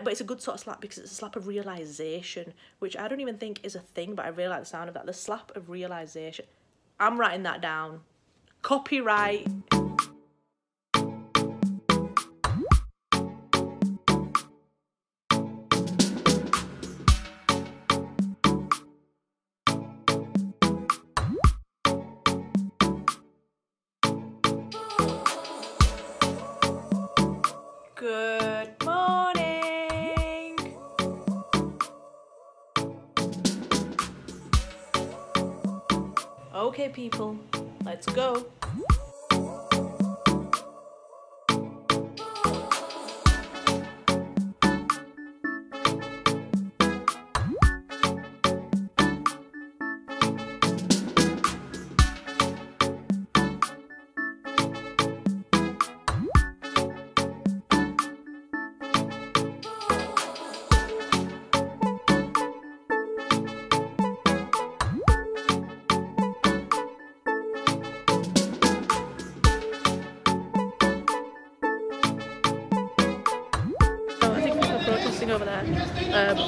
But it's a good sort of slap because it's a slap of realisation, which I don't even think is a thing, but I really like the sound of that. The slap of realisation. I'm writing that down. Copyright. Good morning. Okay, people, let's go. Protesting over there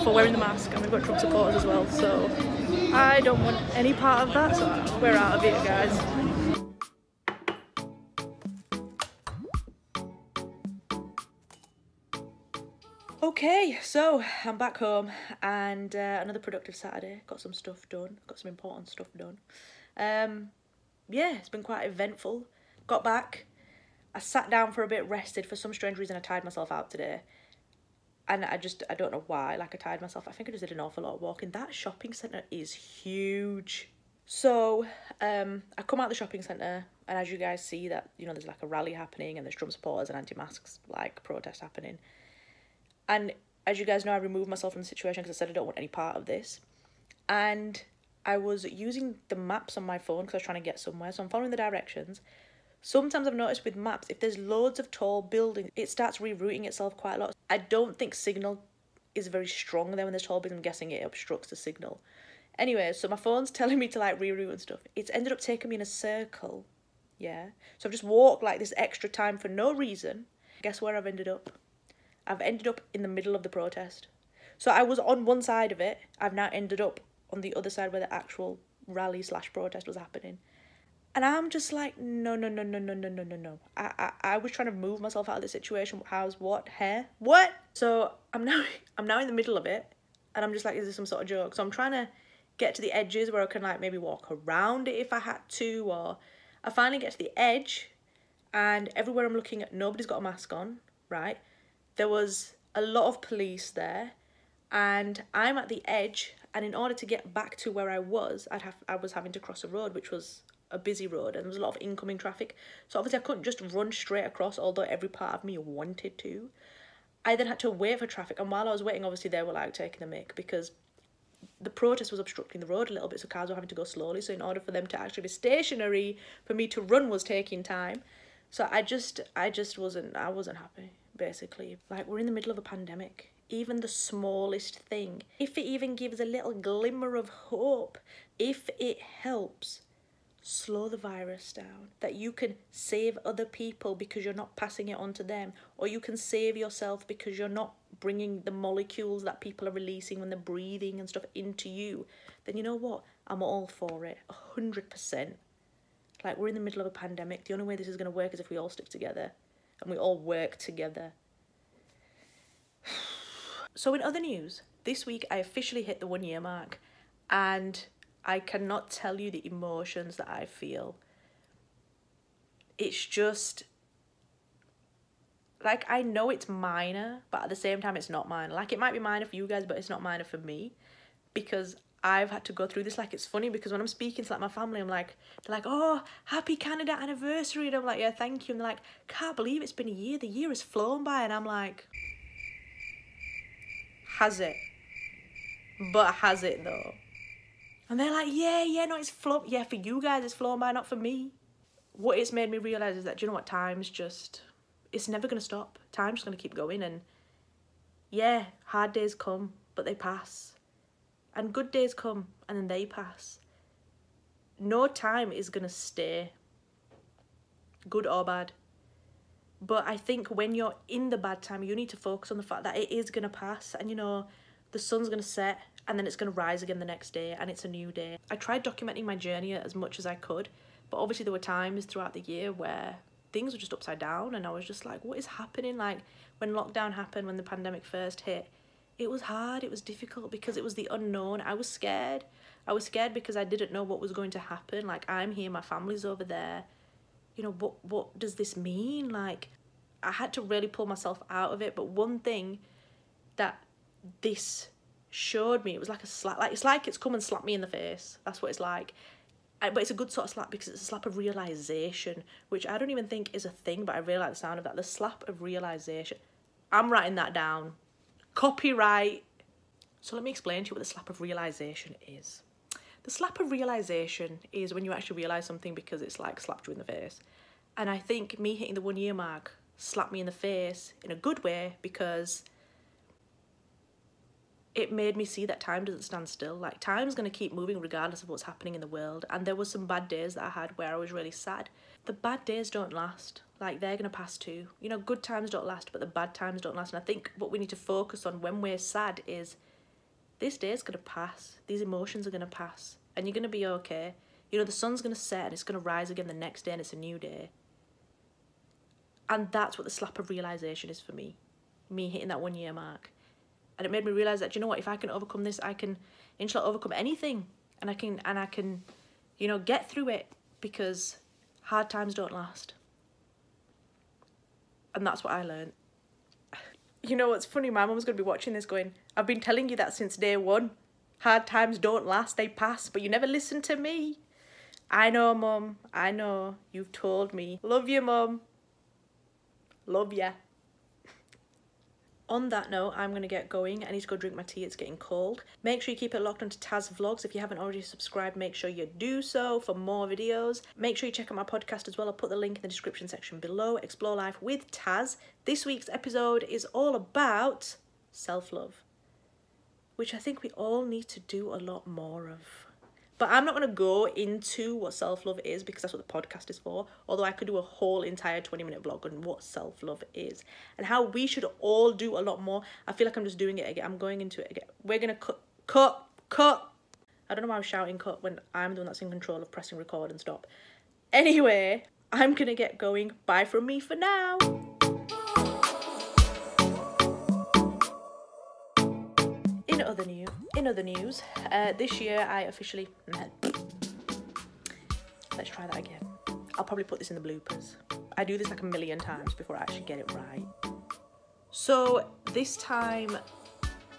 for wearing the mask, and we've got Trump supporters as well, so I don't want any part of that, so we're out of here, guys. Okay, so I'm back home, and another productive Saturday. Got some stuff done, got some important stuff done. Yeah, it's been quite eventful. Got back, I sat down for a bit, rested. For some strange reason I tired myself out today. And I don't know why, like I tired myself. I think I just did an awful lot of walking. That shopping centre is huge. So I come out the shopping centre, and as you guys see that, you know, there's like a rally happening and there's Trump supporters and anti-masks like protest happening. And as you guys know, I removed myself from the situation because I said I don't want any part of this. And I was using the maps on my phone because I was trying to get somewhere. So I'm following the directions. Sometimes I've noticed with maps, if there's loads of tall buildings, it starts rerouting itself quite a lot. I don't think signal is very strong there when there's tall buildings. I'm guessing it obstructs the signal. Anyway, so my phone's telling me to like reroute and stuff. It's ended up taking me in a circle. Yeah. So I've just walked like this extra time for no reason. Guess where I've ended up? I've ended up in the middle of the protest. So I was on one side of it. I've now ended up on the other side where the actual rally / protest was happening. And I'm just like, no. I was trying to move myself out of this situation. How's what? Hair? What? So I'm now in the middle of it, and I'm just like, is this some sort of joke? So I'm trying to get to the edges where I can like maybe walk around it if I had to, or I finally get to the edge, and everywhere I'm looking at, nobody's got a mask on, right? There was a lot of police there, and I'm at the edge, and in order to get back to where I was, I was having to cross a road, which was a busy road, and there was a lot of incoming traffic. So obviously I couldn't just run straight across, although every part of me wanted to. I then had to wait for traffic, and while I was waiting, obviously they were like taking the mick because the protest was obstructing the road a little bit, so cars were having to go slowly. So in order for them to actually be stationary, for me to run was taking time. So I wasn't happy, basically. Like, we're in the middle of a pandemic. Even the smallest thing, if it even gives a little glimmer of hope, if it helps slow the virus down, that you can save other people because you're not passing it on to them, or you can save yourself because you're not bringing the molecules that people are releasing when they're breathing and stuff into you, then you know what? I'm all for it, 100%. Like, we're in the middle of a pandemic. The only way this is going to work is if we all stick together and we all work together. So in other news, this week I officially hit the 1 year mark, and I cannot tell you the emotions that I feel. It's just, like, I know it's minor, but at the same time it's not minor. Like, it might be minor for you guys, but it's not minor for me, because I've had to go through this. Like, it's funny because when I'm speaking to like my family, I'm like, they're like, oh, happy Canada anniversary, and I'm like, yeah, thank you, and they're like, can't believe it's been a year, the year has flown by, and I'm like, has it? But has it though? And they're like, yeah, no, it's flown. Yeah, for you guys it's flown by, not for me. What it's made me realise is that, do you know what, time's just, it's never going to stop. Time's just going to keep going, and yeah, hard days come, but they pass. And good days come, and then they pass. No time is going to stay, good or bad. But I think when you're in the bad time, you need to focus on the fact that it is going to pass. And, you know, the sun's going to set and then it's going to rise again the next day and it's a new day. I tried documenting my journey as much as I could. But obviously there were times throughout the year where things were just upside down. And I was just like, what is happening? Like when lockdown happened, when the pandemic first hit, it was hard. It was difficult because it was the unknown. I was scared. I was scared because I didn't know what was going to happen. Like, I'm here, my family's over there. You know, what does this mean? Like, I had to really pull myself out of it. But one thing that this showed me, it was like a slap. Like, it's like it's come and slapped me in the face. That's what it's like. But it's a good sort of slap because it's a slap of realisation, which I don't even think is a thing, but I really like the sound of that. The slap of realisation. I'm writing that down. Copyright. So let me explain to you what the slap of realisation is. The slap of realisation is when you actually realise something because it's like slapped you in the face. And I think me hitting the 1 year mark slapped me in the face in a good way because it made me see that time doesn't stand still. Like, time's going to keep moving regardless of what's happening in the world. And there were some bad days that I had where I was really sad. The bad days don't last. Like, they're going to pass too. You know, good times don't last, but the bad times don't last. And I think what we need to focus on when we're sad is this day's going to pass. These emotions are going to pass. And you're going to be okay. You know, the sun's going to set and it's going to rise again the next day and it's a new day. And that's what the slap of realisation is for me. Me hitting that 1 year mark. And it made me realise that, you know what, if I can overcome this, I can, inshallah, overcome anything. And I can, you know, get through it because hard times don't last. And that's what I learned. You know what's funny? My mum's going to be watching this going, I've been telling you that since day one. Hard times don't last, they pass, but you never listen to me. I know, Mum. I know. You've told me. Love you, Mum. Love ya. On that note, I'm going to get going. I need to go drink my tea. It's getting cold. Make sure you keep it locked onto Taz Vlogs. If you haven't already subscribed, make sure you do so for more videos. Make sure you check out my podcast as well. I'll put the link in the description section below. Explore Life with Taz. This week's episode is all about self-love, which I think we all need to do a lot more of. But I'm not going to go into what self-love is because that's what the podcast is for. Although I could do a whole entire 20-minute vlog on what self-love is and how we should all do a lot more. I feel like I'm just doing it again. I'm going into it again. We're going to cut. I don't know why I was shouting cut when I'm the one that's in control of pressing record and stop. Anyway, I'm going to get going. Bye from me for now. In other news, this year I officially... Let's try that again. I'll probably put this in the bloopers. I do this like a million times before I actually get it right. So this time...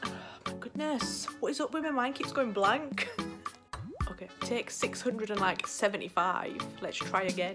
Oh my goodness. What is up with my mind? Keeps going blank. Okay, take 675. Let's try again.